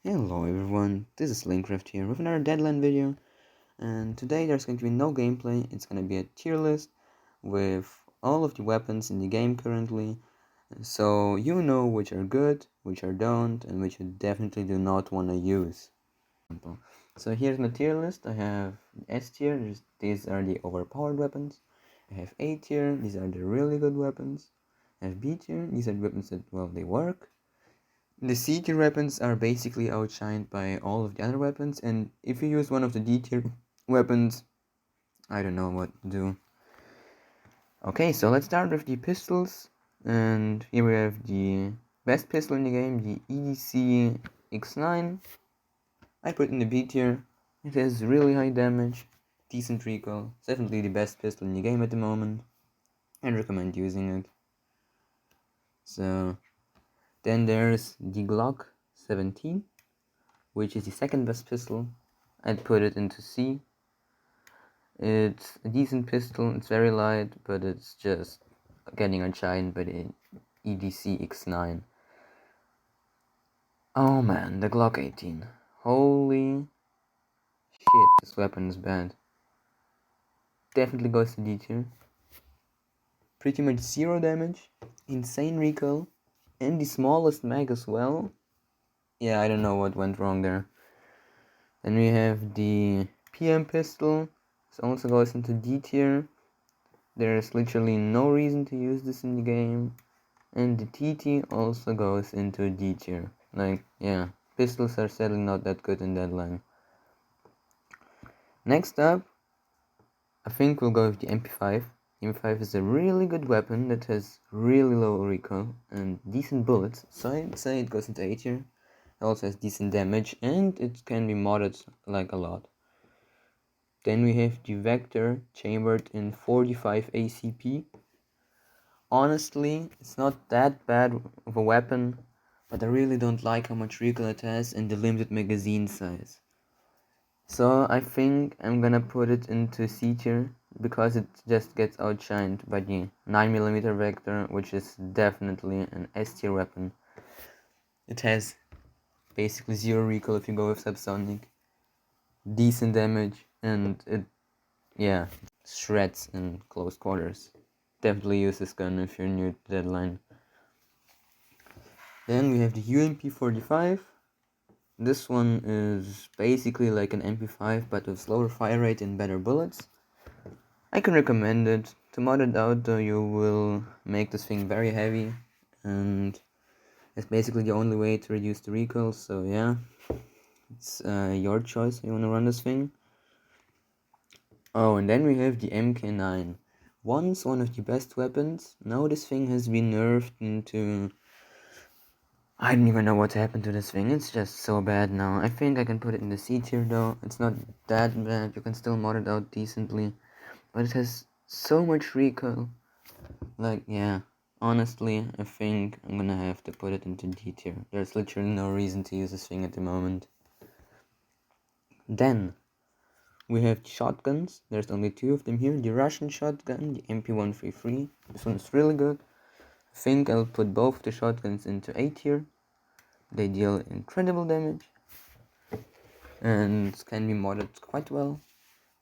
Hello everyone, this is Linkcraft here with another Deadline video, and today there's going to be no gameplay. It's going to be a tier list with all of the weapons in the game currently, so you know which are good, which are don't, and which you definitely do not want to use. So here's my tier list. I have S tier, these are the overpowered weapons. I have A tier, these are the really good weapons. I have B tier, these are the weapons that, well, they work. The C tier weapons are basically outshined by all of the other weapons, and if you use one of the D tier weapons, I don't know what to do. Okay, so let's start with the pistols, and here we have the best pistol in the game, the EDC X9. I put it in the B tier. It has really high damage, decent recoil, it's definitely the best pistol in the game at the moment. I recommend using it. So then there's the Glock 17, which is the second best pistol. I'd put it into C. It's a decent pistol, it's very light, but it's just getting outshined by the EDC X9. Oh man, the Glock 18. Holy shit, this weapon is bad. Definitely goes to D tier. Pretty much zero damage, insane recoil, and the smallest mag as well. Yeah, I don't know what went wrong there. Then we have the PM pistol. This also goes into D tier. There's literally no reason to use this in the game. And the TT also goes into D tier. Like, yeah, pistols are sadly not that good in Deadline. Next up, I think we'll go with the MP5. The MP5 is a really good weapon that has really low recoil and decent bullets, so I'd say it goes into A tier. It also has decent damage and it can be modded like a lot. Then we have the Vector chambered in 45 ACP. Honestly, it's not that bad of a weapon, but I really don't like how much recoil it has and the limited magazine size. So I think I'm gonna put it into C tier because it just gets outshined by the 9mm Vector, which is definitely an S tier weapon. It has basically zero recoil if you go with subsonic, decent damage, and it, yeah, shreds in close quarters. Definitely use this gun if you're new to Deadline. Then we have the UMP45. This one is basically like an MP5 but with slower fire rate and better bullets. I can recommend it. To mod it out though, you will make this thing very heavy, and it's basically the only way to reduce the recoil, so yeah, it's your choice if you want to run this thing. Oh, and then we have the MK9. Once one of the best weapons, now this thing has been nerfed into... I don't even know what happened to this thing, it's just so bad now. I think I can put it in the C tier though, it's not that bad, you can still mod it out decently. But it has so much recoil. Like, yeah, honestly, I think I'm gonna have to put it into D tier. There's literally no reason to use this thing at the moment. Then, we have shotguns. There's only two of them here. The Russian shotgun, the MP133. This one is really good. I think I'll put both the shotguns into A tier. They deal incredible damage and can be modded quite well.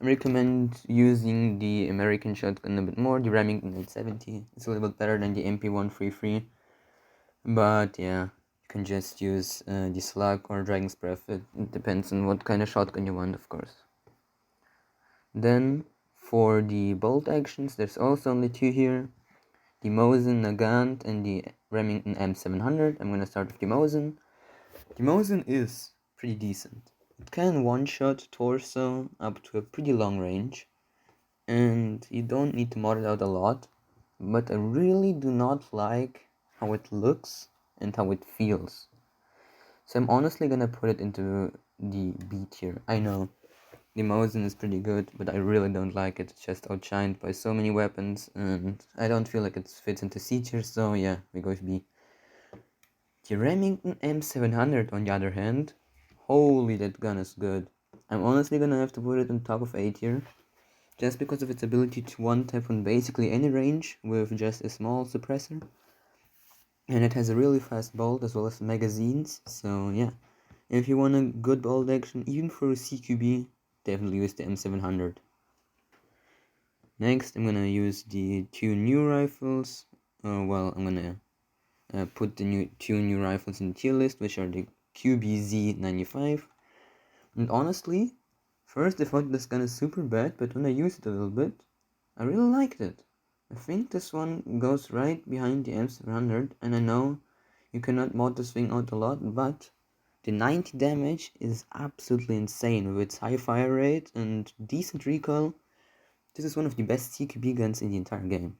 I recommend using the American shotgun a bit more, the Remington 870. It's a little bit better than the MP133. But yeah, you can just use the Slug or Dragon's Breath. It depends on what kind of shotgun you want, of course. Then, for the bolt actions, there's also only two here. The Mosin Nagant and the Remington M700. I'm gonna start with the Mosin. The Mosin is pretty decent. It can one-shot torso up to a pretty long range, and you don't need to mod it out a lot, but I really do not like how it looks and how it feels. So I'm honestly gonna put it into the B tier. I know, the Mosin is pretty good, but I really don't like it. It's just outshined by so many weapons, and I don't feel like it fits into C tier, so yeah, we go with B. The Remington M700, on the other hand, holy, that gun is good. I'm honestly gonna have to put it on top of A tier, just because of its ability to one-tap on basically any range with just a small suppressor. And it has a really fast bolt as well as magazines, so yeah, If you want a good bolt action, even for a CQB, definitely use the M700. Next, I'm gonna use the two new rifles. I'm gonna put the two new rifles in the tier list, which are the QBZ95. And honestly, first I thought this gun is super bad, but when I used it a little bit, I really liked it. I think this one goes right behind the M700, and I know you cannot mod this thing out a lot, but the 90 damage is absolutely insane with its high fire rate and decent recoil. This is one of the best CQB guns in the entire game.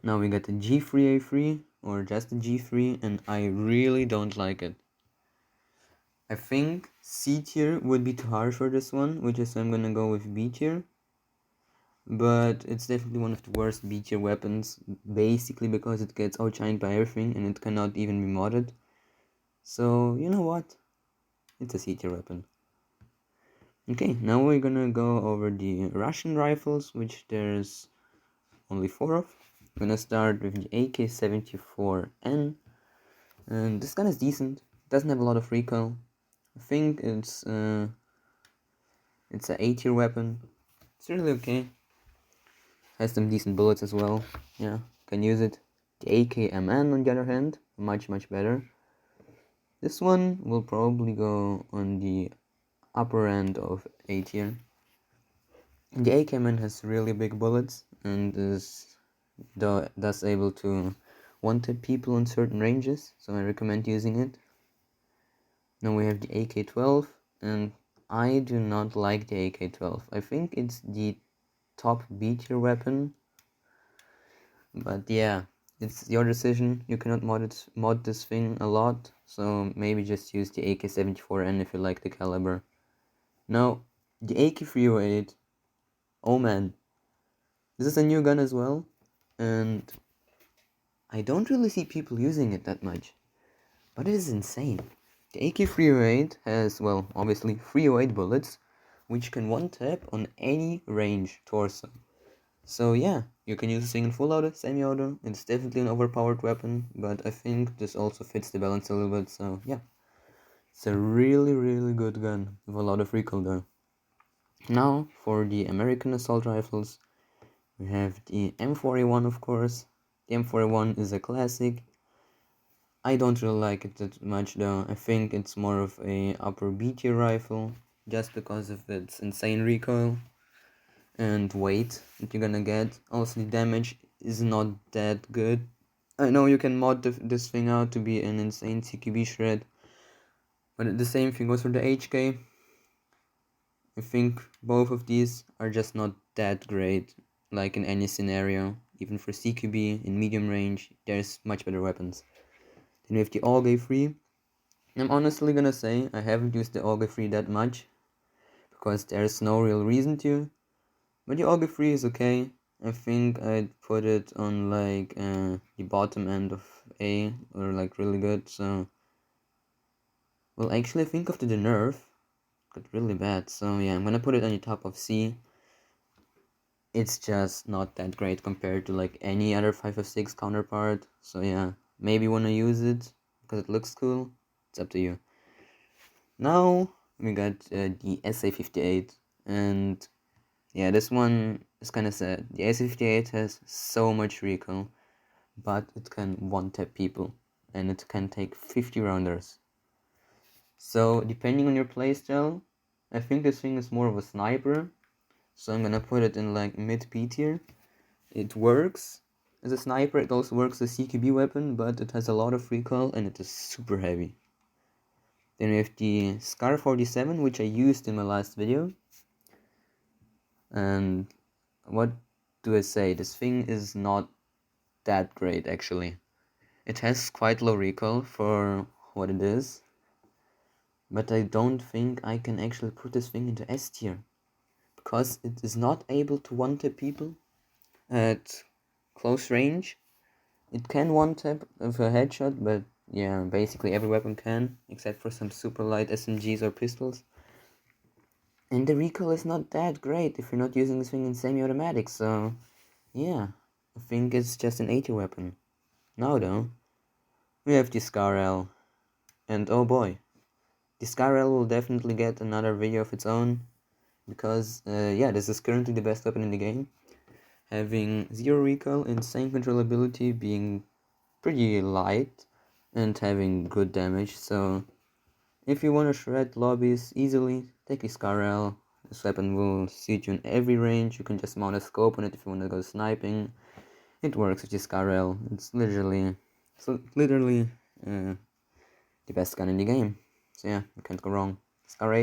Now we got the G3A3, or just the G3, and I really don't like it. I think C tier would be too harsh for this one, which is why I'm gonna go with B tier. But it's definitely one of the worst B tier weapons, basically because it gets outshined by everything and it cannot even be modded. So, you know what? It's a C tier weapon. Okay, now we're gonna go over the Russian rifles, which there's only 4 of. I'm gonna start with the AK-74N, and this gun is decent. It doesn't have a lot of recoil. I think it's an A tier weapon. It's really okay. Has some decent bullets as well. Yeah, can use it. The AKMN on the other hand, much better. This one will probably go on the upper end of A tier. The AKMN has really big bullets and is thus able to one-tap people in certain ranges, so I recommend using it. Now we have the AK-12, and I do not like the AK-12. I think it's the top B tier weapon, but yeah, it's your decision. You cannot mod this thing a lot, so maybe just use the AK-74N if you like the caliber. Now, the AK-308, oh man, this is a new gun as well, and I don't really see people using it that much, but it is insane. The AK-308 has, well, obviously 308 bullets, which can one-tap on any range torso. So yeah, you can use this thing in full auto, semi-auto. It's definitely an overpowered weapon, but I think this also fits the balance a little bit, so yeah. It's a really good gun, with a lot of recoil though. Now, for the American assault rifles, we have the M4A1 of course. The M4A1 is a classic. I don't really like it that much though. I think it's more of a upper B tier rifle, just because of its insane recoil and weight that you're gonna get. Also, the damage is not that good. I know you can mod this thing out to be an insane CQB shred, but the same thing goes for the HK. I think both of these are just not that great, like in any scenario. Even for CQB in medium range, there's much better weapons. Then we have the AUG 3. I'm honestly gonna say I haven't used the AUG 3 that much, because there's no real reason to. But the AUG 3 is okay. I think I'd put it on like the bottom end of A, or like really good, so... Well, actually think of the nerf. Got really bad, so yeah, I'm gonna put it on the top of C. It's just not that great compared to like any other 5.6 counterpart, so yeah, maybe wanna use it because it looks cool. It's up to you. Now we got the SA58, and yeah, this one is kind of sad. The SA58 has so much recoil, but it can one-tap people, and it can take 50 rounders. So depending on your playstyle, I think this thing is more of a sniper, so I'm gonna put it in like mid B tier. It works as a sniper, it also works as a CQB weapon, but it has a lot of recoil and it is super heavy. Then we have the Scar 47, which I used in my last video. And what do I say? This thing is not that great actually. It has quite low recoil for what it is, but I don't think I can actually put this thing into S tier, because it is not able to one-tap people at close range. It can one-tap with a headshot, but yeah, basically every weapon can, except for some super light SMGs or pistols. And the recoil is not that great if you're not using this thing in semi-automatic, so yeah, I think it's just an 80 weapon. Now though, we have the Scar L, and oh boy, The Skyrel will definitely get another video of its own, because yeah, this is currently the best weapon in the game, having 0 recoil, insane controllability, being pretty light, and having good damage. So if you want to shred lobbies easily, take the Skyrel. This weapon will suit you in every range. You can just mount a scope on it if you want to go sniping. It works with the Skyrel. It's literally the best gun in the game. So yeah, you can't go wrong. Scar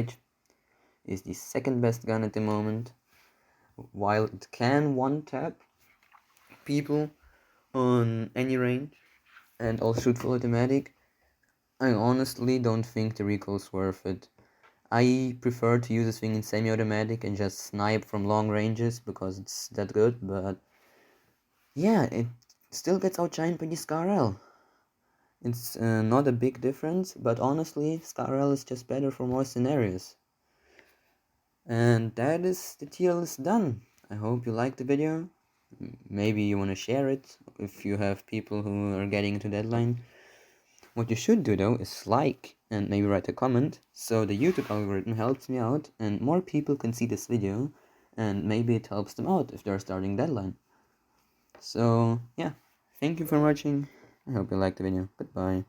is the second best gun at the moment. While it can one-tap people on any range and all shoot full automatic, I honestly don't think the recoil's worth it. I prefer to use this thing in semi-automatic and just snipe from long ranges because it's that good, but yeah, it still gets outshined by the Scar. It's not a big difference, but honestly, Scar is just better for more scenarios. And that is the tier list done. I hope you liked the video. Maybe you want to share it if you have people who are getting into deadline. What you should do though is like and maybe write a comment, so the YouTube algorithm helps me out and more people can see this video, and maybe it helps them out if they're starting deadline. So yeah, thank you for watching. I hope you liked the video. Goodbye.